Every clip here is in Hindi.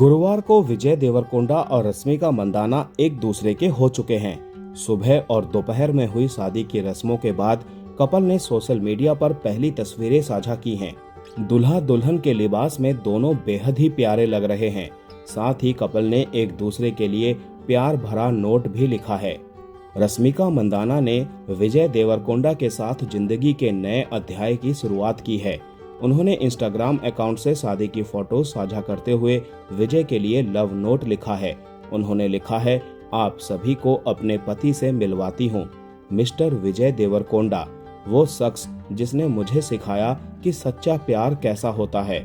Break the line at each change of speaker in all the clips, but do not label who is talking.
गुरुवार को विजय देवरकोंडा और रश्मिका मंदाना एक दूसरे के हो चुके हैं। सुबह और दोपहर में हुई शादी की रस्मों के बाद कपल ने सोशल मीडिया पर पहली तस्वीरें साझा की हैं। दुल्हा दुल्हन के लिबास में दोनों बेहद ही प्यारे लग रहे हैं। साथ ही कपल ने एक दूसरे के लिए प्यार भरा नोट भी लिखा है। रश्मिका मंदाना ने विजय देवरकोंडा के साथ जिंदगी के नए अध्याय की शुरुआत की है। उन्होंने इंस्टाग्राम अकाउंट से शादी की फोटो साझा करते हुए विजय के लिए लव नोट लिखा है। उन्होंने लिखा है, आप सभी को अपने पति से मिलवाती हूँ। मिस्टर विजय देवरकोंडा, वो शख्स जिसने मुझे सिखाया कि सच्चा प्यार कैसा होता है,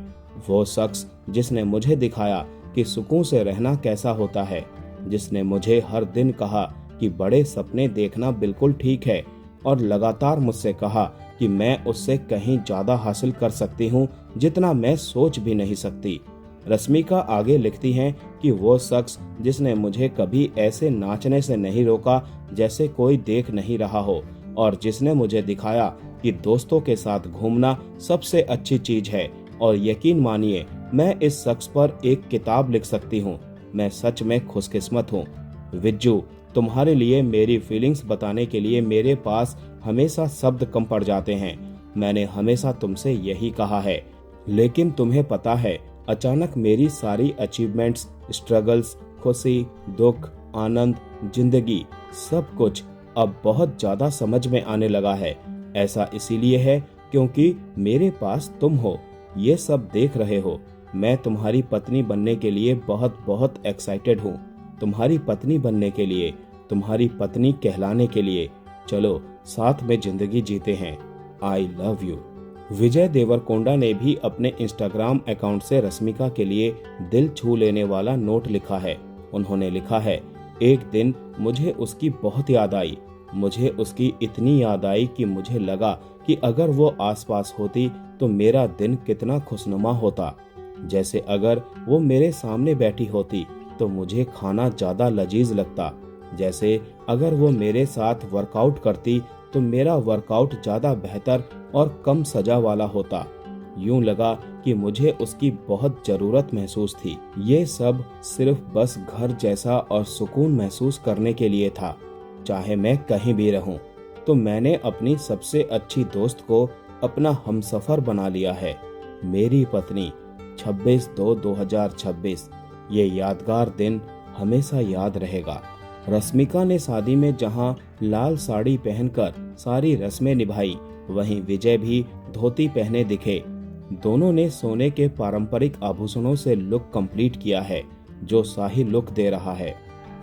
वो शख्स जिसने मुझे दिखाया कि सुकून से रहना कैसा होता है, जिसने मुझे हर दिन कहा कि बड़े सपने देखना बिल्कुल ठीक है और लगातार मुझसे कहा कि मैं उससे कहीं ज्यादा हासिल कर सकती हूँ जितना मैं सोच भी नहीं सकती। रश्मिका आगे लिखती हैं कि वो शख्स जिसने मुझे कभी ऐसे नाचने से नहीं रोका जैसे कोई देख नहीं रहा हो, और जिसने मुझे दिखाया कि दोस्तों के साथ घूमना सबसे अच्छी चीज है, और यकीन मानिए मैं इस शख्स पर एक किताब लिख सकती हूँ। मैं सच में खुशकिस्मत हूँ। विज्जू, तुम्हारे लिए मेरी फीलिंग्स बताने के लिए मेरे पास हमेशा शब्द कम पड़ जाते हैं। मैंने हमेशा तुमसे यही कहा है, लेकिन तुम्हें पता है, अचानक मेरी सारी अचीवमेंट्स, स्ट्रगल्स, खुशी, दुख, आनंद, जिंदगी, सब कुछ अब बहुत ज्यादा समझ में आने लगा है। ऐसा इसीलिए है क्योंकि मेरे पास तुम हो। ये सब देख रहे हो। मैं तुम्हारी पत्नी बनने के लिए बहुत बहुत एक्साइटेड हूँ। तुम्हारी पत्नी बनने के लिए, तुम्हारी पत्नी कहलाने के लिए। चलो साथ में जिंदगी जीते हैं। I love you. Vijay Deverakonda ने भी अपने इंस्टाग्राम अकाउंट से रश्मिका के लिए दिल छू लेने वाला नोट लिखा है। उन्होंने लिखा है, एक दिन मुझे उसकी बहुत याद आई। मुझे उसकी इतनी याद आई कि मुझे लगा कि अगर वो आसपास होती तो मेरा दिन कितना खुशनुमा होता। जैसे अगर वो मेरे सामने बैठी होती तो मुझे खाना ज्यादा लजीज लगता। जैसे अगर वो मेरे साथ वर्कआउट करती तो मेरा वर्कआउट ज्यादा बेहतर और कम सजा वाला होता। यूं लगा कि मुझे उसकी बहुत जरूरत महसूस थी। ये सब सिर्फ बस घर जैसा और सुकून महसूस करने के लिए था, चाहे मैं कहीं भी रहूं। तो मैंने अपनी सबसे अच्छी दोस्त को अपना हमसफर बना लिया है। मेरी पत्नी। 26/2/2026। ये यादगार दिन हमेशा याद रहेगा। रश्मिका ने शादी में जहां लाल साड़ी पहनकर सारी रस्में निभाई, वहीं विजय भी धोती पहने दिखे। दोनों ने सोने के पारंपरिक आभूषणों से लुक कंप्लीट किया है, जो शाही लुक दे रहा है।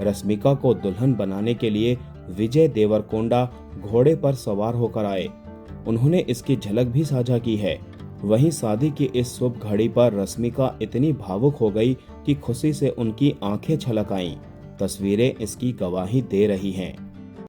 रश्मिका को दुल्हन बनाने के लिए विजय देवरकोंडा घोड़े पर सवार होकर आए। उन्होंने इसकी झलक भी साझा की है। वहीं शादी की इस शुभ घड़ी पर रश्मिका इतनी भावुक हो गई कि खुशी से उनकी आंखें छलक आईं। तस्वीरें इसकी गवाही दे रही हैं।